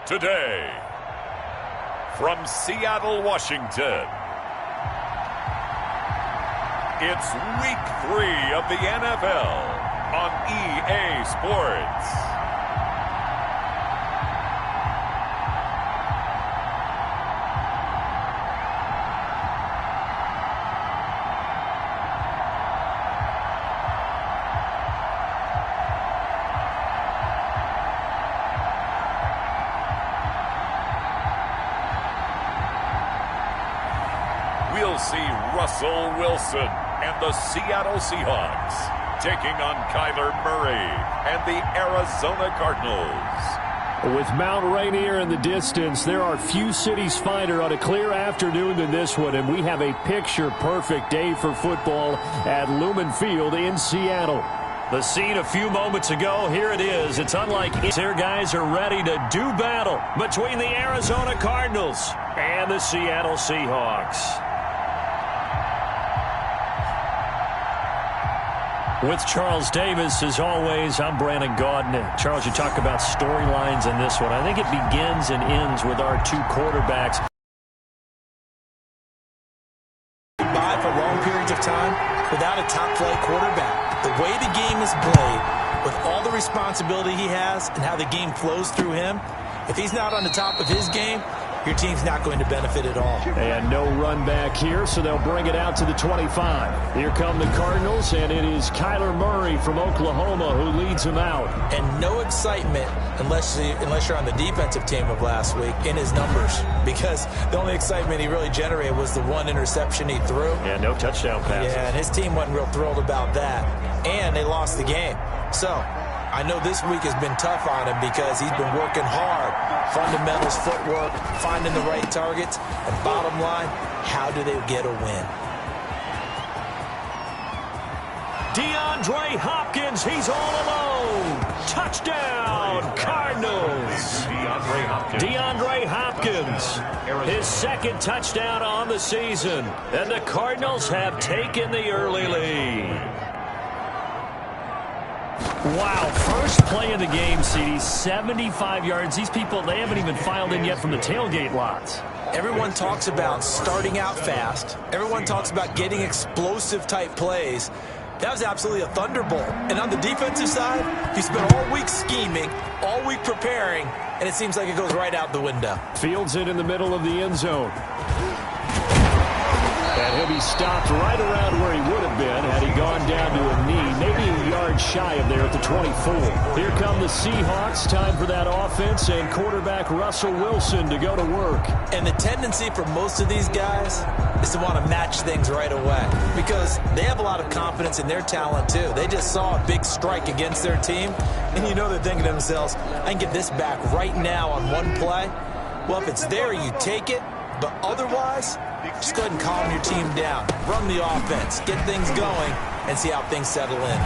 Today, from Seattle, Washington, it's Week 3 of the NFL on EA Sports. We'll see Russell Wilson and the Seattle Seahawks taking on Kyler Murray and the Arizona Cardinals. With Mount Rainier in the distance, there are few cities finer on a clear afternoon than this one, and we have a picture-perfect day for football at Lumen Field in Seattle. The scene a few moments ago, here it is. It's unlike their guys are ready to do battle between the Arizona Cardinals and the Seattle Seahawks. With Charles Davis, as always, I'm Brandon Gaudin. Charles, you talk about storylines in this one. I think it begins and ends with our two quarterbacks. By for long periods of time without a top-flight quarterback. The way the game is played, with all the responsibility he has and how the game flows through him, if he's not on the top of his game, your team's not going to benefit at all. And no run back here, so they'll bring it out to the 25. Here come the Cardinals, and it is Kyler Murray from Oklahoma who leads them out. And no excitement unless you're on the defensive team of last week in his numbers, because the only excitement he really generated was the one interception he threw. Yeah, no touchdown passes. Yeah, and his team wasn't real thrilled about that. And they lost the game. So I know this week has been tough on him because he's been working hard. Fundamentals, footwork, finding the right targets. And bottom line, how do they get a win? DeAndre Hopkins, he's all alone. Touchdown, Cardinals. DeAndre Hopkins, his second touchdown on the season. And the Cardinals have taken the early lead. Wow, first play of the game, CD, 75 yards. These people, they haven't even filed in yet from the tailgate lots. Everyone talks about starting out fast. Everyone talks about getting explosive-type plays. That was absolutely a thunderbolt. And on the defensive side, he spent all week scheming, all week preparing, and it seems like it goes right out the window. Fields it in the middle of the end zone. And he'll be stopped right around where he would have been had he gone down to a knee, maybe a yard shy of there at the 24. Here come the Seahawks. Time for that offense and quarterback Russell Wilson to go to work. And the tendency for most of these guys is to want to match things right away because they have a lot of confidence in their talent too. They just saw a big strike against their team, and you know they're thinking to themselves, I can get this back right now on one play. Well, if it's there, you take it, but otherwise, just go ahead and calm your team down. Run the offense. Get things going and see how things settle in.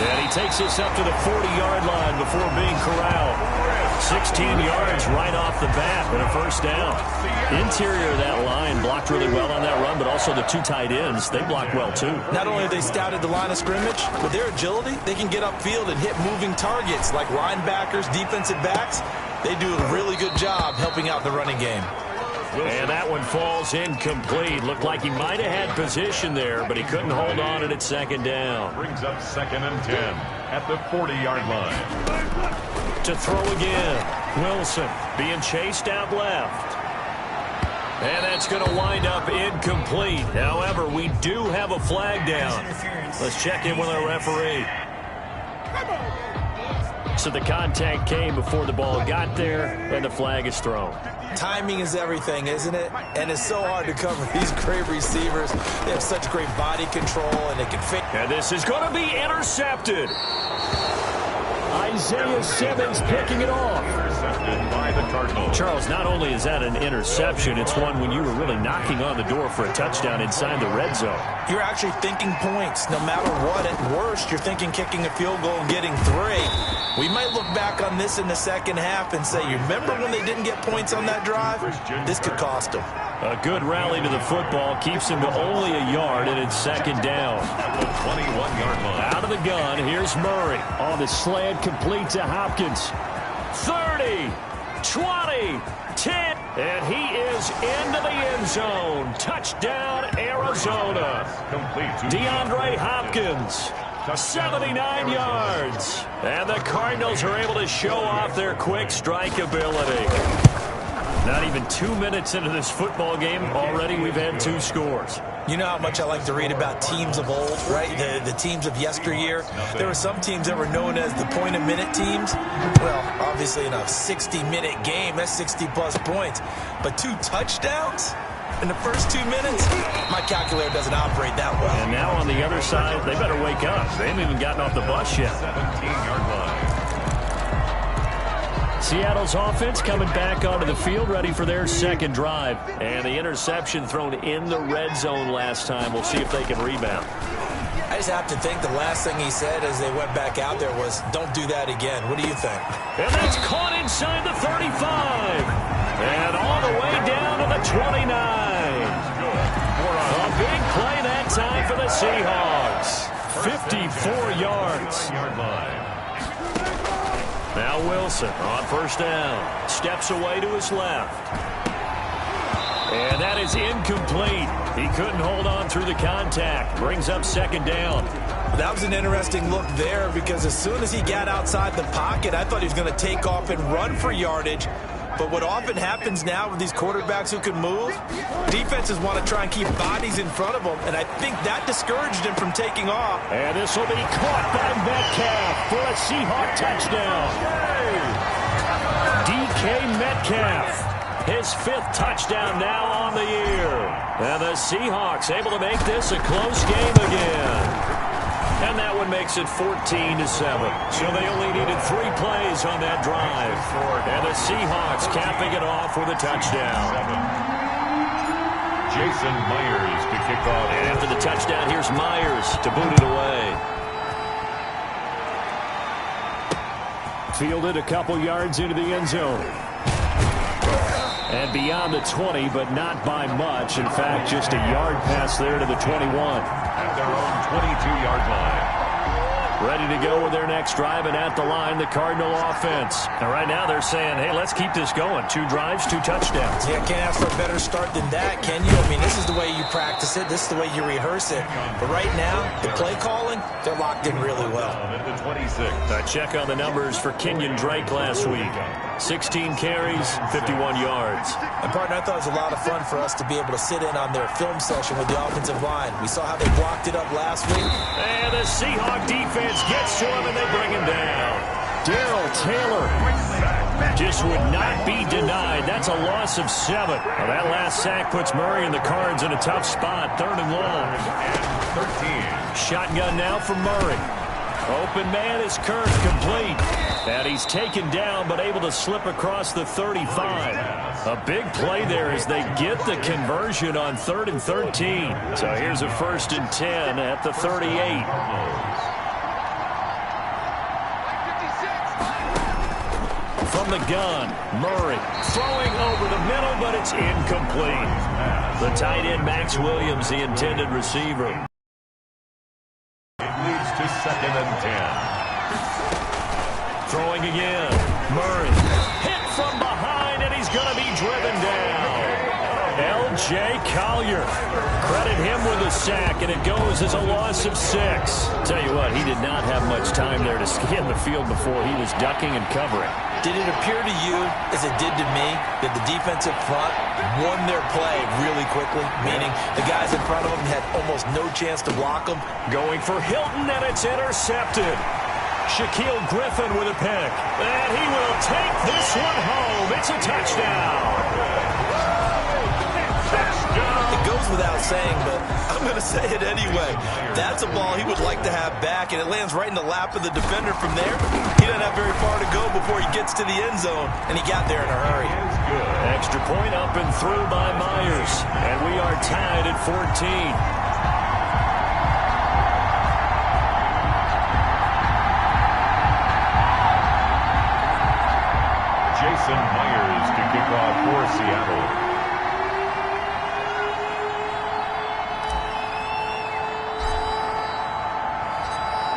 And he takes us up to the 40-yard line before being corralled. 16 yards right off the bat and a first down. Interior of that line blocked really well on that run, but also the two tight ends, they blocked well too. Not only have they scouted the line of scrimmage, with their agility, they can get upfield and hit moving targets like linebackers, defensive backs. They do a really good job helping out the running game. And that one falls incomplete. Looked like he might have had position there, but he couldn't hold on at second down. Brings up 2nd and 10 at the 40-yard line. To throw again. Wilson being chased out left. And that's going to wind up incomplete. However, we do have a flag down. Let's check in with our referee. So the contact came before the ball got there, and the flag is thrown. Timing is everything, isn't it? And it's so hard to cover these great receivers. They have such great body control, and they can fake. And this is going to be intercepted. Isaiah Simmons picking it off. Intercepted by the Cardinals. Charles, not only is that an interception, it's one when you were really knocking on the door for a touchdown inside the red zone. You're actually thinking points no matter what. At worst, you're thinking kicking a field goal and getting 3. We might look back on this in the second half and say, you remember when they didn't get points on that drive? This could cost them. A good rally to the football keeps him to only a yard, and it's second down. At the 21-yard line. Out of the gun, here's Murray. On the slant, complete to Hopkins. 30, 20, 10, and he is into the end zone. Touchdown, Arizona. DeAndre Hopkins, 79 yards. And the Cardinals are able to show off their quick strike ability. Not even 2 minutes into this football game, already we've had 2 scores. You know how much I like to read about teams of old, right? The teams of yesteryear. There were some teams that were known as the point-a-minute teams. Well, obviously in a 60-minute game, that's 60-plus points. But 2 touchdowns in the first 2 minutes? My calculator doesn't operate that well. And now on the other side, they better wake up. They haven't even gotten off the bus yet. 17-yard line. Seattle's offense coming back onto the field, ready for their second drive. And the interception thrown in the red zone last time. We'll see if they can rebound. I just have to think the last thing he said as they went back out there was, don't do that again. What do you think? And that's caught inside the 35. And all the way down to the 29. A big play that time for the Seahawks. 54 yards. Now Wilson on first down. Steps away to his left. And that is incomplete. He couldn't hold on through the contact. Brings up second down. That was an interesting look there because as soon as he got outside the pocket, I thought he was going to take off and run for yardage. But what often happens now with these quarterbacks who can move, defenses want to try and keep bodies in front of them, and I think that discouraged him from taking off. And this will be caught by Metcalf for a Seahawk touchdown. DK Metcalf, his 5th touchdown now on the year. And the Seahawks able to make this a close game again. And that one makes it 14-7. So they only needed 3 plays on that drive. And the Seahawks capping it off with a touchdown. Jason Myers to kick off. And after the touchdown, here's Myers to boot it away. Fielded a couple yards into the end zone. And beyond the 20, but not by much. In fact, just a yard pass there to the 21. At their own 22-yard line. Ready to go with their next drive, and at the line, the Cardinal offense. And right now they're saying, hey, let's keep this going. 2 drives, 2 touchdowns. Yeah, can't ask for a better start than that, can you? I mean, this is the way you practice it. This is the way you rehearse it. But right now, the play calling, they're locked in really well. At the 26. A check on the numbers for Kenyon Drake last week. 16 carries, 51 yards. And, partner, I thought it was a lot of fun for us to be able to sit in on their film session with the offensive line. We saw how they blocked it up last week. And the Seahawk defense gets to him, and they bring him down. Darrell Taylor just would not be denied. That's a loss of 7. Well, that last sack puts Murray and the Cards in a tough spot. 3rd and long. 13. Shotgun now for Murray. Open man is Kirk, complete. And he's taken down, but able to slip across the 35. A big play there as they get the conversion on 3rd and 13. So here's a 1st and 10 at the 38. From the gun, Murray throwing over the middle, but it's incomplete. The tight end, Max Williams, the intended receiver. It leads to 2nd and 10. Throwing again. Murray hit from behind, and he's going to be driven down. L.J. Collier. Credit him with a sack, and it goes as a loss of 6. Tell you what, he did not have much time there to scan the field before he was ducking and covering. Did it appear to you, as it did to me, that the defensive front won their play really quickly? Meaning the guys in front of them had almost no chance to block them. Going for Hilton, and it's intercepted. Shaquille Griffin with a pick. And he will take this one home. It's a touchdown. It goes without saying, but I'm going to say it anyway. That's a ball he would like to have back, and it lands right in the lap of the defender from there. He doesn't have very far to go before he gets to the end zone, and he got there in a hurry. Extra point up and through by Myers, and we are tied at 14. Jason Myers to kick off for Seattle.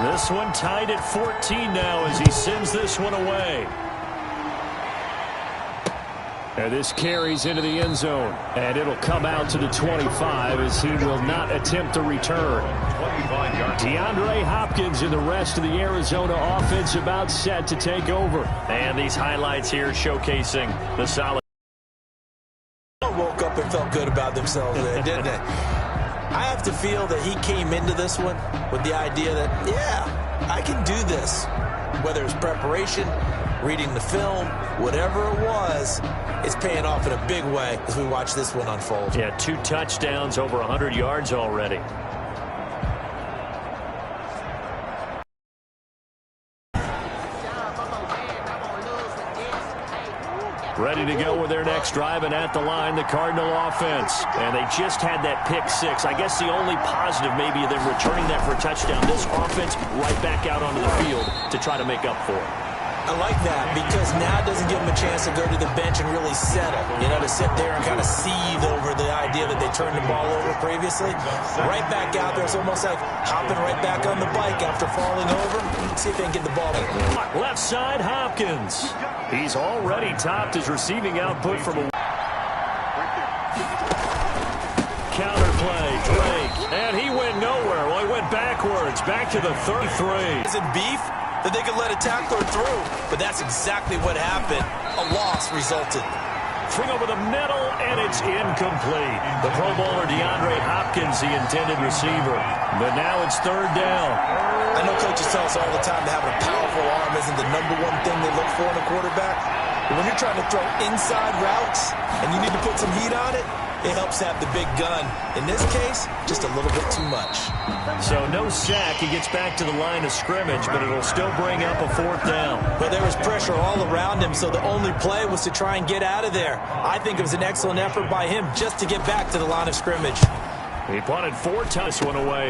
This one tied at 14 now as he sends this one away. And this carries into the end zone. And it'll come out to the 25 as he will not attempt to return. DeAndre Hopkins and the rest of the Arizona offense about set to take over. And these highlights here showcasing the solid. Woke up and felt good about themselves there, didn't they? I have to feel that he came into this one with the idea that, yeah, I can do this. Whether it's preparation, reading the film, whatever it was, it's paying off in a big way as we watch this one unfold. Yeah, 2 touchdowns, over 100 yards already. Ready to go with their next drive, and at the line, the Cardinal offense. And they just had that pick 6. I guess the only positive maybe of them returning that for a touchdown. This offense right back out onto the field to try to make up for it. I like that because now it doesn't give them a chance to go to the bench and really settle. You know, to sit there and kind of seethe over the idea that they turned the ball over previously. Right back out there. It's almost like hopping right back on the bike after falling over. See if they can get the ball. Left side, Hopkins. He's already topped his receiving output from a counter play. Drake. And he went nowhere. Well, he went backwards. Back to the 33. Is it beef? That they could let a tackler through, but that's exactly what happened. A loss resulted. Swing over the middle, and it's incomplete. The Pro Bowler DeAndre Hopkins, the intended receiver. But now it's 3rd down. I know coaches tell us all the time that having a powerful arm isn't the #1 thing they look for in a quarterback. But when you're trying to throw inside routes and you need to put some heat on it, it helps have the big gun. In this case, just a little bit too much. So no sack. He gets back to the line of scrimmage, but it'll still bring up a 4th down. But there was pressure all around him, so the only play was to try and get out of there. I think it was an excellent effort by him just to get back to the line of scrimmage. He punted 4 times, one away.